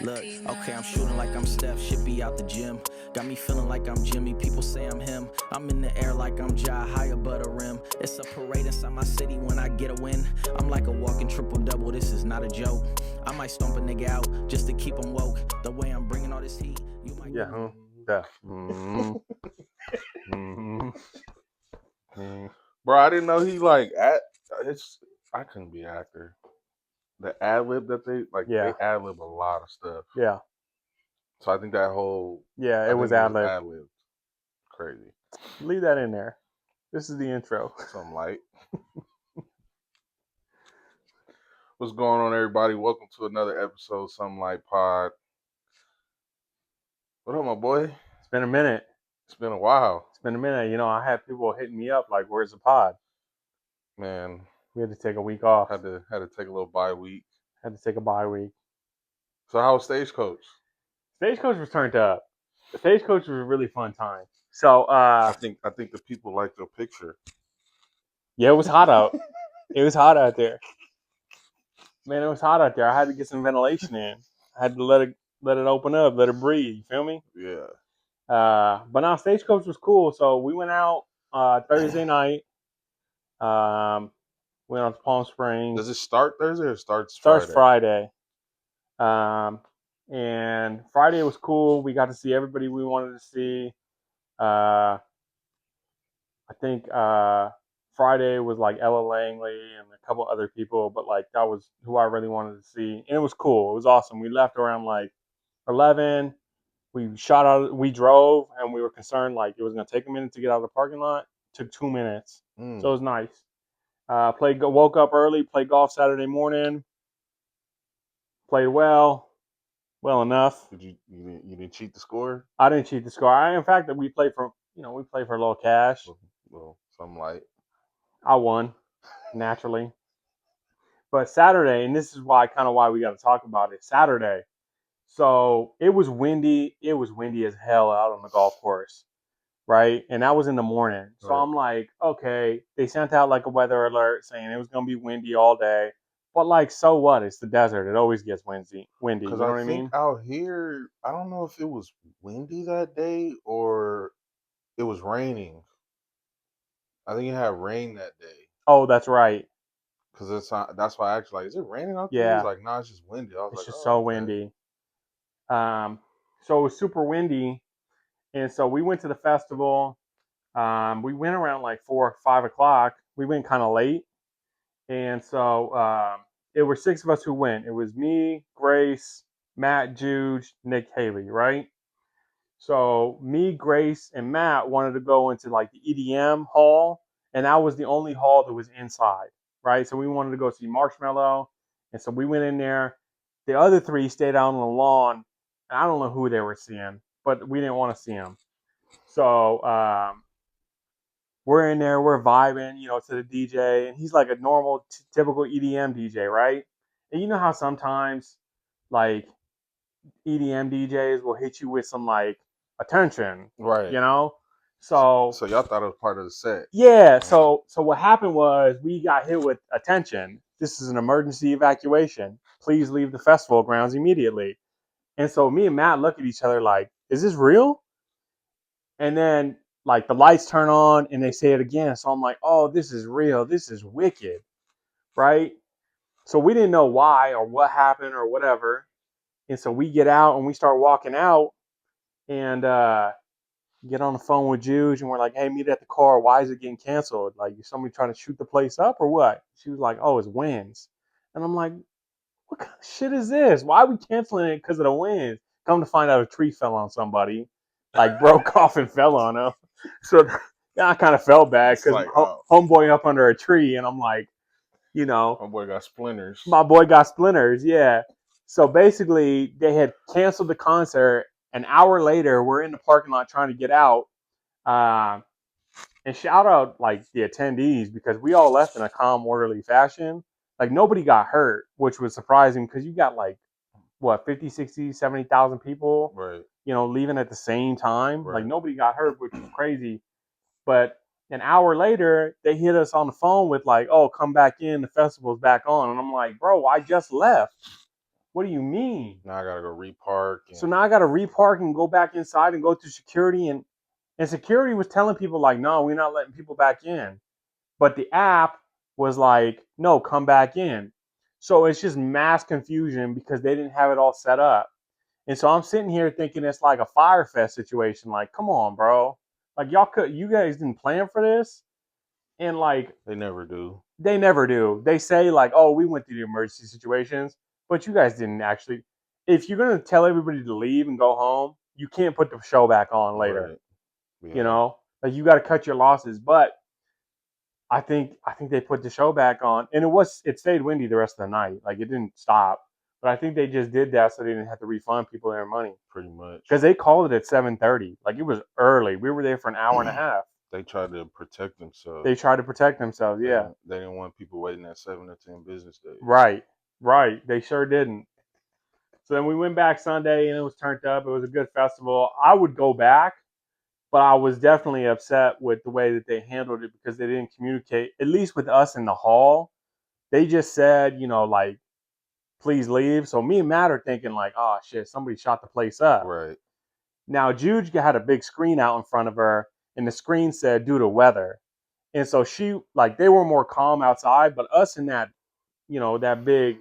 Look, okay, I'm shooting like I'm Steph, should be out the gym. Got me feeling like I'm Jimmy, people say I'm him. I'm in the air like I'm Jai, high above the rim. It's a parade inside my city when I get a win. I'm like a walking triple-double, this is not a joke. I might stomp a nigga out just to keep him woke. The way I'm bringing all this heat, you might... Yeah, huh? Yeah. Mm-hmm. Bro, I didn't know he like I couldn't be an actor. The ad lib that they ad lib a lot of stuff. Yeah. So I think that whole it was ad lib. Ad lib. Crazy. Leave that in there. This is the intro. Something light. What's going on, everybody? Welcome to another episode of Something Light Pod. What up, my boy? It's been a minute. It's been a while. It's been a minute. You know, I had people hitting me up like, "Where's the pod?" Man, we had to take a week off. Had to take a little bye week. Had to take a bye week. So how was Stagecoach? Stagecoach was turned up. The Stagecoach was a really fun time. So I think the people liked your picture. Yeah, it was hot out. It was hot out there. Man, it was hot out there. I had to get some ventilation in. I had to let it open up, let it breathe. You feel me? Yeah. But now Stagecoach was cool. So we went out Thursday night. Went out to Palm Springs. Does it start Thursday or starts Friday? And Friday was cool. We got to see everybody we wanted to see. I think Friday was like Ella Langley and a couple other people, but like that was who I really wanted to see. And it was cool. It was awesome. We left around like 11. We drove, and we were concerned like it was going to take a minute to get out of the parking lot. It took 2 minutes. So it was nice. Woke up early, played golf Saturday morning. Played well enough. You didn't cheat the score? I didn't cheat the score. In fact, we played for a little cash. Well, something light. I won, naturally. But Saturday, and this is why we got to talk about it. Saturday, so it was windy. It was windy as hell out on the golf course, right? And that was in the morning. So right. I'm like, okay, they sent out like a weather alert saying it was going to be windy all day. But like, so what? It's the desert. It always gets windy. You know what I mean? Out here, I don't know if it was windy that day or it was raining. I think it had rain that day. Oh, that's right. Because that's why I actually like, is it raining out there? He's like, no, it's just windy. I was it's just so windy. So it was super windy, and so we went to the festival. We went around like 4 or 5 o'clock. We went kind of late, and so it were 6 of us who went. It was me, Grace, Matt, Juge, Nick, Haley, right? So me, Grace, and Matt wanted to go into like the EDM hall, and that was the only hall that was inside, right? So we wanted to go see Marshmello, and so we went in there. The other three stayed out on the lawn. And I don't know who they were seeing, but we didn't want to see them. So we're in there, we're vibing, to the DJ, and he's like a normal, typical EDM DJ, right? And you know how sometimes, like, EDM DJs will hit you with some like attention, right? So y'all thought it was part of the set. Yeah. So what happened was we got hit with attention. This is an emergency evacuation. Please leave the festival grounds immediately. And so me and Matt look at each other like, is this real? And then like the lights turn on and they say it again. So I'm like, oh, this is real. This is wicked, right? So we didn't know why or what happened or whatever. And so we get out and we start walking out and get on the phone with Juge and we're like, hey, meet at the car. Why is it getting canceled? Like, is somebody trying to shoot the place up or what? She was like, oh, it's winds. And I'm like, what kind of shit is this? Why are we canceling it because of the winds? Come to find out a tree fell on somebody, like broke off and fell on them. So I kind of felt bad because like, homeboy up under a tree. And I'm like, my boy got splinters. My boy got splinters, yeah. So basically, they had canceled the concert. An hour later, we're in the parking lot trying to get out. And shout out like the attendees because we all left in a calm, orderly fashion. Like nobody got hurt, which was surprising because you got like, what, 50, 60, 70,000 people, right? Leaving at the same time. Right. Like nobody got hurt, which was crazy. But an hour later, they hit us on the phone with like, oh, come back in. The festival's back on. And I'm like, bro, I just left. What do you mean? Now I gotta go repark. So now I got to repark and go back inside and go through security. And security was telling people, like, no, we're not letting people back in. But the app was like, no, come back in. So it's just mass confusion because they didn't have it all set up. And so I'm sitting here thinking it's like a Fire Fest situation. Like, come on, bro. Like, you guys didn't plan for this. And like, They never do. they never do. They say like, oh, we went through the emergency situations, but you guys didn't actually. If you're gonna tell everybody to leave and go home, you can't put the show back on later. Right. You Yeah. know, like you got to cut your losses. But I think they put the show back on, and it stayed windy the rest of the night. Like it didn't stop. But I think they just did that so they didn't have to refund people their money Pretty much. because they called it at 7:30. Like it was early. We were there for an hour and a half. They tried to protect themselves. They tried to protect themselves. Yeah. They didn't want people waiting at 7 or 10 business days. Right. They sure didn't. So then we went back Sunday and it was turned up. It was a good festival. I would go back, but I was definitely upset with the way that they handled it because they didn't communicate, at least with us in the hall. They just said, like, please leave. So me and Matt are thinking like, oh shit, somebody shot the place up. Right. Now Juge had a big screen out in front of her, and the screen said due to weather. And so they were more calm outside, but us in that, that big,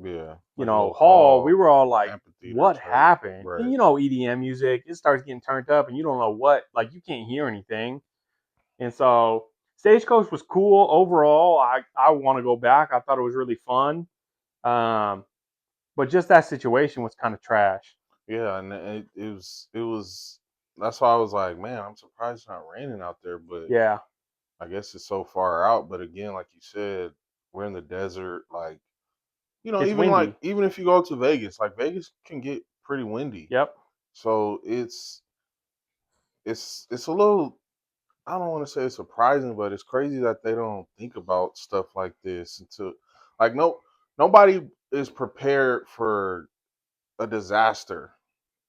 Yeah. hall, we were all like, what type. happened? Right. And EDM music, it starts getting turned up and you don't know what, like you can't hear anything. And so Stagecoach was cool overall. I want to go back. I thought it was really fun. But just that situation was kind of trash. Yeah, and it was that's why I was like, man, I'm surprised it's not raining out there, but Yeah. I guess it's so far out. But again, like you said, we're in the desert. Like, It's even windy. even if you go to Vegas, like Vegas can get pretty windy. Yep. So it's a little, I don't want to say it's surprising, but it's crazy that they don't think about stuff like this until like nobody is prepared for a disaster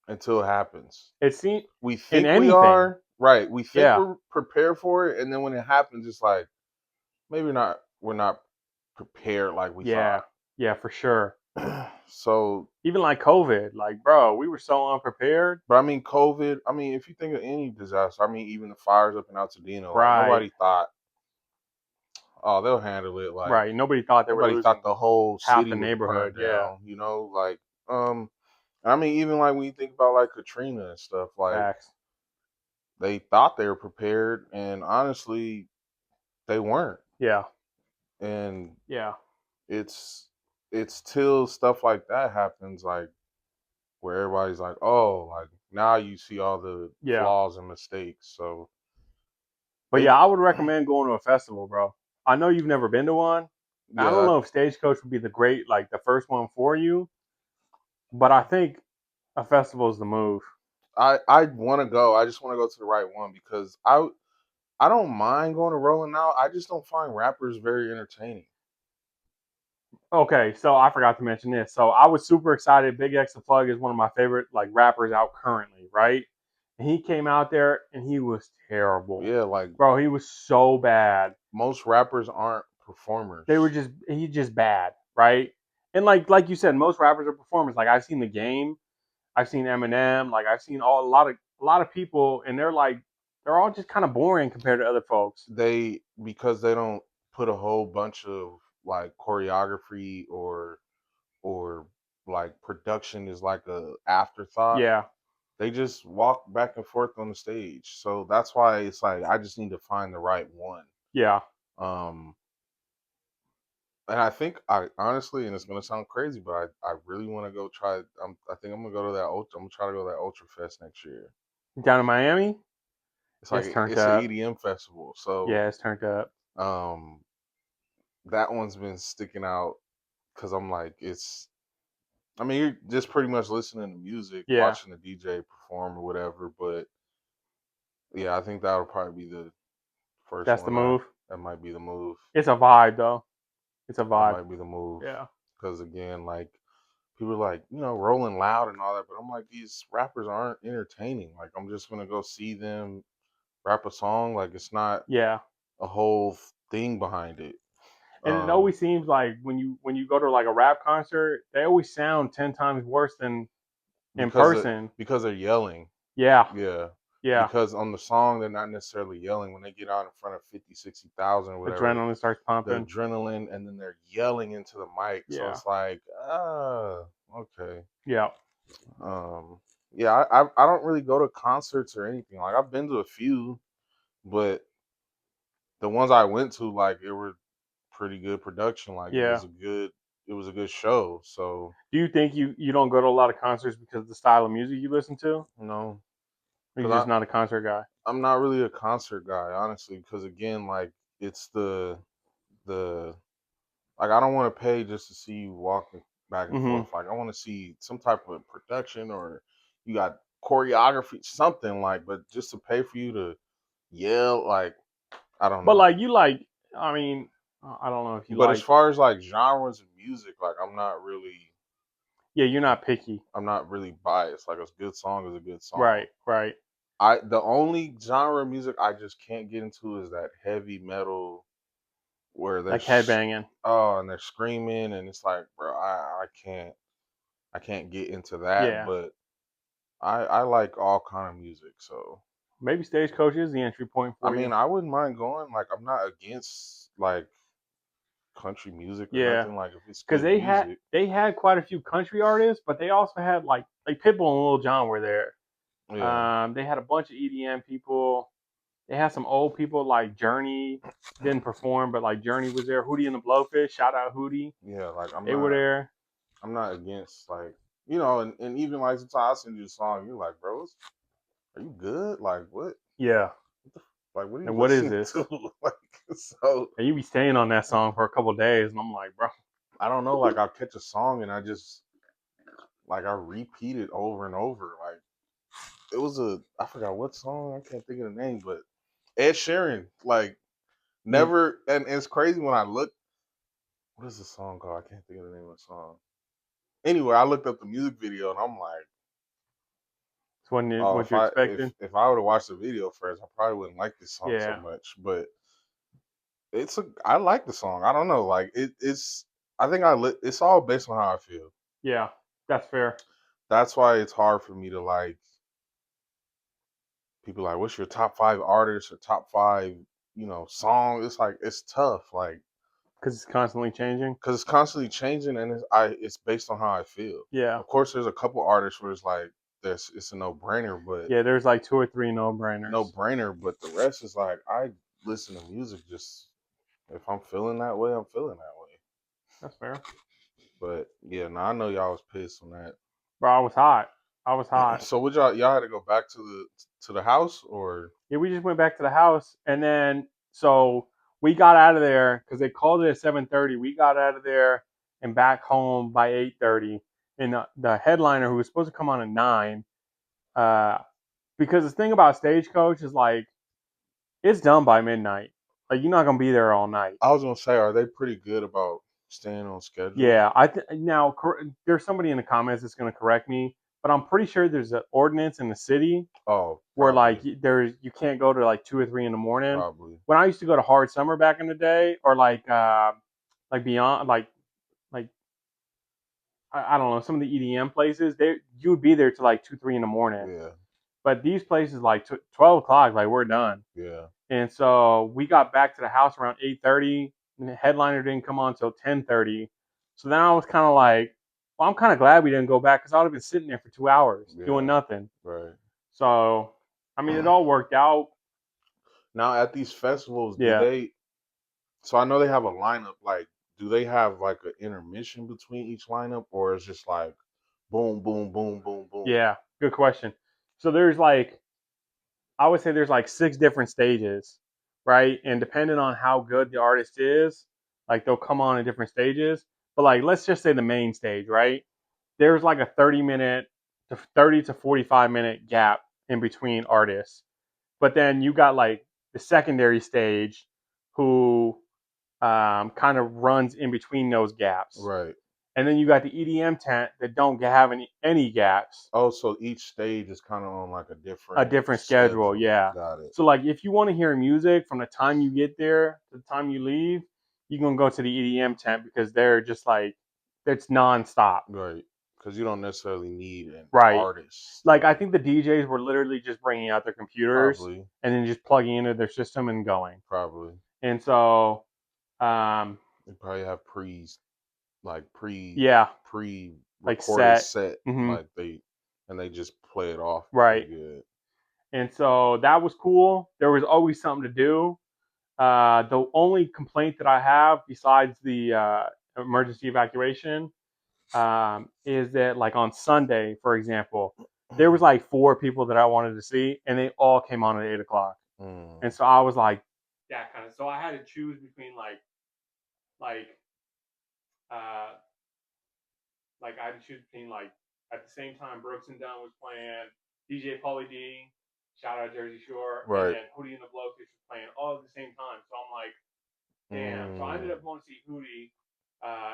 until it happens. It seemed We in think we anything. are, right. We think Yeah. we're prepared for it, and then when it happens, it's like maybe not. We're not prepared like we Yeah. thought. Yeah, for sure. So, Even like COVID, like, bro, we were so unprepared. but I mean, COVID. I mean, if you think of any disaster, I mean, even the fires up in Altadena, like Right. nobody thought, oh, they'll handle it. Like Right. Nobody thought they were nobody losing thought the whole half city the would burn neighborhood. Yeah. down. Like I mean, even like when you think about like Katrina and stuff, like Facts. they thought they were prepared, and honestly, they weren't. Yeah. And Yeah. it's till stuff like that happens, like where everybody's like, oh, like now you see all the Yeah. flaws and mistakes. So, But yeah, I would recommend going to a festival, bro. I know you've never been to one. I don't yeah, know if Stagecoach would be the first one for you, but I think a festival is the move. I want to go. I just want to go to the right one because I don't mind going to Rolling Out. I just don't find rappers very entertaining. Okay, so I forgot to mention this. So I was super excited. Big X the Plug is one of my favorite like rappers out currently, right? And he came out there and he was terrible. Yeah, like Bro, he was so bad. most rappers aren't performers. He's just bad, right? And like you said, most rappers are performers. Like I've seen The Game, I've seen Eminem, like I've seen a lot of people, and they're all just kind of boring compared to other folks. Because they don't put a whole bunch of like choreography or like production is like a afterthought. Yeah, They just walk back and forth on the stage. So that's why it's like I just need to find the right one. yeah, Um and I think I honestly, and it's gonna sound crazy, but I really want to go try. I think I'm gonna go to that. I'm gonna try to go to that Ultra Fest next year. down in Miami, It's it's like turned it's an up. EDM festival, so Yeah, it's turned up. um that one's been sticking out because I'm like it's. I mean, you're just pretty much listening to music, Yeah, watching the DJ perform or whatever. But yeah, I think that'll probably be the first that's the one. move. That might be the move. It's a vibe though. It's a That vibe. might be the move. Yeah, Because again, like people are like, rolling loud and all that, but I'm like, these rappers aren't entertaining. Like I'm just gonna go see them rap a song. Like it's not yeah. a whole thing behind it. And it always seems like when you go to like a rap concert, they always sound 10 times worse than in person. because they're yelling. Yeah. Yeah. Yeah. Because on the song, they're not necessarily yelling. When they get out in front of 50, 60,000 or whatever, Adrenaline starts the pumping. adrenaline, and then they're yelling into the mic. So Yeah. it's like, okay. Yeah. Yeah, I don't really go to concerts or anything. Like, I've been to a few, but the ones I went to, like, it were pretty good production. Like, Yeah. it was a good show. So, Do you think you don't go to a lot of concerts because of the style of music you listen to? you know, Or you're because just not a concert guy? I'm not really a concert guy, honestly. Because again, like, it's the like, I don't want to pay just to see you walking back and Mm-hmm. forth. Like, I want to see some type of production, or you got choreography, something like. But just to pay for you to yell, like, I don't But know. like you like, I mean, I don't know if you But as like. far as like genres of music, like, Yeah, you're not picky. I'm not really biased. Like, a good song is a good song. Right. Right. The only genre of music I just can't get into is that heavy metal where Like headbanging. and they're screaming, and it's like, bro, I can't get into that. Yeah. But I like all kind of music, so Maybe Stagecoach is the entry point I for you. mean, I wouldn't mind going. Like, I'm not against like country music or Yeah. nothing. Like, if it's Because good music, they had quite a few country artists, but they also had like Pitbull and Lil Jon were there. yeah, They had a bunch of EDM people. They had some old people like Journey didn't perform, but like Journey was there. Hootie and the Blowfish, shout out Hootie. yeah. Like, They were there. I'm not against, like, and even like sometimes I send you a song, you're like, bro, are you good? Like, what? Yeah. Like, what are you And what is listening this? to? Like, so And you be staying on that song for a couple of days, and I'm like, bro. I don't know. Like, I'll catch a song and I repeat it over and over. Like, it was I forgot what song. I can't think of the name, but Ed Sheeran, like, never. And it's crazy when I look. What is the song called? I can't think of the name of the song. Anyway, I looked up the music video and I'm like, It's what oh, what you expected. if I would have watched the video first, I probably wouldn't like this song so Yeah. much. But I like the song. I don't know, like, it's. I think it's all based on how I feel. Yeah. That's fair. That's why it's hard for me to, like, people like, what's your top 5 artists or top 5, songs? It's like, it's tough, like, Because it's constantly changing. because it's constantly changing, and it's based on how I feel. Yeah. Of course, there's a couple artists where it's like, it's a no brainer, but Yeah, there's like 2 or 3 no-brainers. but the rest is like, I listen to music just if I'm feeling that way, I'm feeling that way. That's fair. But yeah, I know y'all was pissed on that. Bro, I was hot. I was hot. So would y'all had to go back to the house, or? Yeah, we just went back to the house, and then so we got out of there because they called it at 7:30. We got out of there and back home by 8:30. And the headliner, who was supposed to come on at 9, uh, because the thing about Stagecoach is like it's done by midnight. Like you're not gonna be there all night. I was gonna say, are they pretty good about staying on schedule? Yeah, now there's somebody in the comments that's gonna correct me, but I'm pretty sure there's an ordinance in the city Oh, where like probably. you can't go to like 2 or 3 in the morning. Probably. When I used to go to Hard Summer back in the day, or like beyond like I don't know, some of the EDM places, you would be there till like 2 3 in the morning. Yeah. But these places like 12 o'clock, like we're done. Yeah. And so we got back to the house around 8:30, and the headliner didn't come on until 10:30. So then I was kind of like, well, I'm kind of glad we didn't go back because I would have been sitting there for 2 hours doing nothing. Right. So, I mean, it all worked out. Now at these festivals, Yeah. so I know they have a lineup. Like, do they have like an intermission between each lineup, or it's just like boom, boom, boom, boom, boom? Yeah, good question. So there's like, I would say there's like 6 different stages, right? And depending on how good the artist is, like they'll come on in different stages. But like, let's just say the main stage, right? There's like a 30 to 45 minute gap in between artists. But then you got like the secondary stage who kind of runs in between those gaps. Right. And then you got the EDM tent that don't have any gaps. Oh, so each stage is kind of on like a different schedule, yeah. Got it. So like if you want to hear music from the time you get there to the time you leave, you can go to the EDM tent because they're just like it's nonstop. Right. Because you don't necessarily need an Right. artist. Like I think the DJs were literally just bringing out their computers Probably. and then just plugging into their system and going. Probably. And so, They probably have yeah, like pre-recorded set, hmm like they just play it off right. pretty good. And so that was cool. There was always something to do. The only complaint that I have, besides the emergency evacuation, is that like on Sunday, for example, there was like 4 people that I wanted to see, and they all came on at 8:00. And so I was like, that kind of. So I had to choose between like uh like I had to choose between like at the same time Brooks and Dunn was playing, DJ Pauly D, shout out Jersey Shore, and Right. then Hootie and the Blowfish was playing all at the same time. So I'm like, damn. So I ended up going to see Hootie,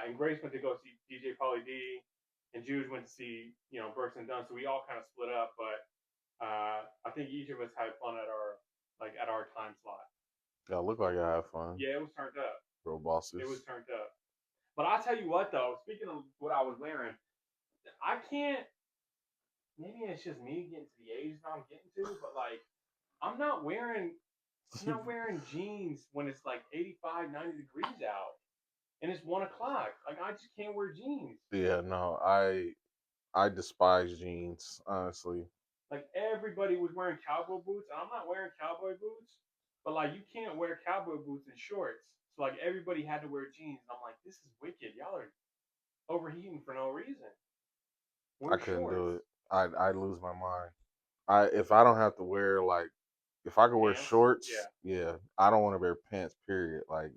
and Grace went to go see DJ Pauly D, and Jude went to see Brooks and Dunn. So we all kind of split up, but I think each of us had fun at our time slot. Yeah, look like I have fun. Yeah, it was turned up. Bro, bosses. It was turned up. But I'll tell you what, though. Speaking of what I was wearing, I can't. Maybe it's just me getting to the age that I'm getting to, but like, I'm not wearing jeans when it's like 85, 90 degrees out, and it's 1:00. Like, I just can't wear jeans. Yeah, no, I despise jeans, honestly. Like everybody was wearing cowboy boots, and I'm not wearing cowboy boots, but like you can't wear cowboy boots and shorts. So like everybody had to wear jeans. And I'm like, this is wicked. Y'all are overheating for no reason. I couldn't do it. I'd lose my mind. If I don't have to wear if I could wear Pants? shorts, Yeah. I don't want to wear pants. Period. Like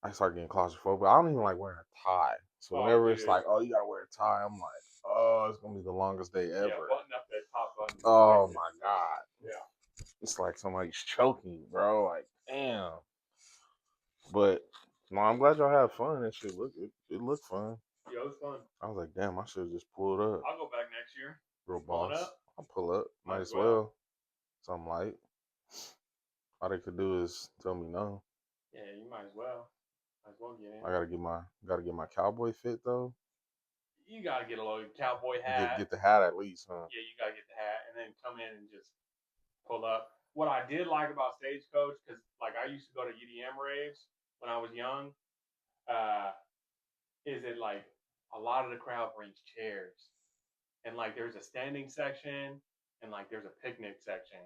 I start getting claustrophobic. I don't even like wearing a tie. So whenever it's like, oh, you gotta wear a tie, I'm like, oh, it's gonna be the longest day ever. Yeah, button up that top button. Oh my god. Yeah. It's like somebody's choking, bro. Like, damn. But no, I'm glad y'all had fun. That shit it looked fun. Yeah, it was fun. I was like, damn, I should have just pulled up. I'll go back next year. Real Pulling boss. up? I'll pull up. Might as well. Something light. All they could do is tell me no. Yeah, you might as well. Might as well get in. I gotta get my cowboy fit though. You gotta get a little cowboy hat. Get the hat at least, huh? Yeah, you gotta get the hat and then come in and just pull up. What I did like about Stagecoach, because like I used to go to EDM raves when I was young, is that like a lot of the crowd brings chairs, and like there's a standing section and like there's a picnic section,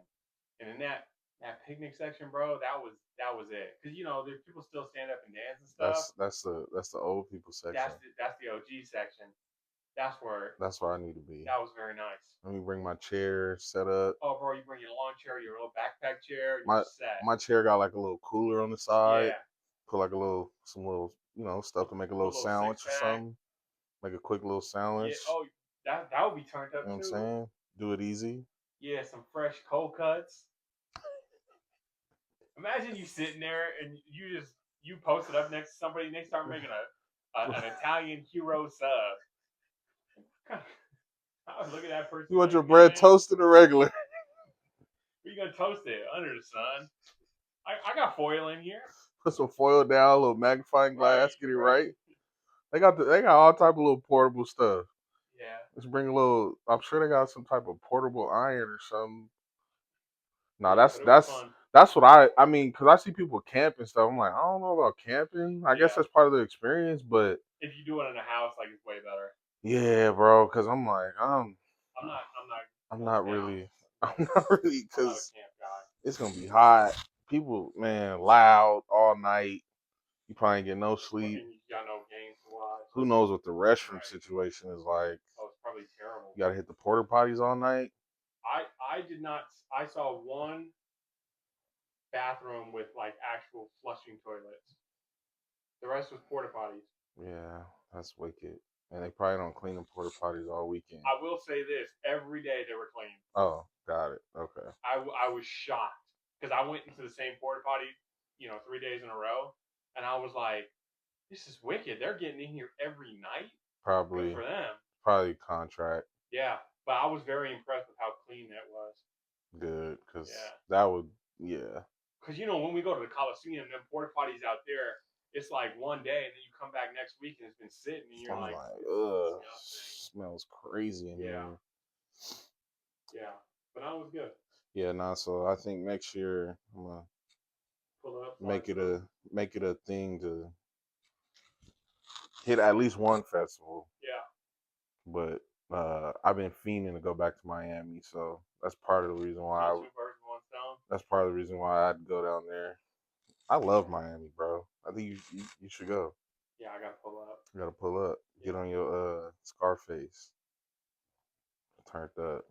and in that picnic section, bro, that was it. Because there's people still stand up and dance and stuff. That's the old people section. That's the OG section. That's where I need to be. That was very nice. Let me bring my chair set up. Oh, bro, you bring your lawn chair, your little backpack chair, my chair got like a little cooler on the side. Yeah. Put like some little stuff to make a little sandwich or something. Make a quick little sandwich. Yeah. Oh, that would be turned up too. You know what I'm saying? Do it easy. Yeah, some fresh cold cuts. Imagine you sitting there and you post it up next to somebody and they start making an Italian hero sub. I was looking at that person. You want your bread toasted or regular? You gonna toast it under the sun? I got foil in here. Put some foil down, a little magnifying glass, get it right. They got all type of little portable stuff. Yeah. Let's bring a little. I'm sure they got some type of portable iron or something. No, that's what I mean, because I see people camp and stuff. I'm like, I don't know about camping. I guess that's part of the experience, but if you do it in a house, like it's way better. Yeah, bro, because I'm like, I'm not really, because it's gonna be hot. People, man, loud all night. You probably ain't get no sleep. You got no games to watch. Who knows what the restroom situation is like? Oh, it's probably terrible. You gotta hit the porta potties all night. I did not. I saw one bathroom with like actual flushing toilets. The rest was porta potties. Yeah, that's wicked. And they probably don't clean the porta potties all weekend. I will say this: every day they were clean. Oh, got it. Okay. I was shocked because I went into the same porta potty, 3 days in a row, and I was like, "This is wicked. They're getting in here every night." Probably. Good for them. Probably contract. Yeah, but I was very impressed with how clean that was. Good, because that would, yeah. Because when we go to the Coliseum, them porta potties out there, it's like one day, and then you come back next week and it's been sitting, and you're I'm like, like, disgusting. smells crazy in here. Yeah, but that was good. Yeah, nah. So I think next year I'm gonna Pull up, make it a thing to hit at least one festival. Yeah. But I've been fiending to go back to Miami, so that's part of the reason why. That's part of the reason why I'd go down there. I love Miami, bro. I think you should go. Yeah, I gotta pull up. You gotta pull up. Get on your Scarface. Turned up.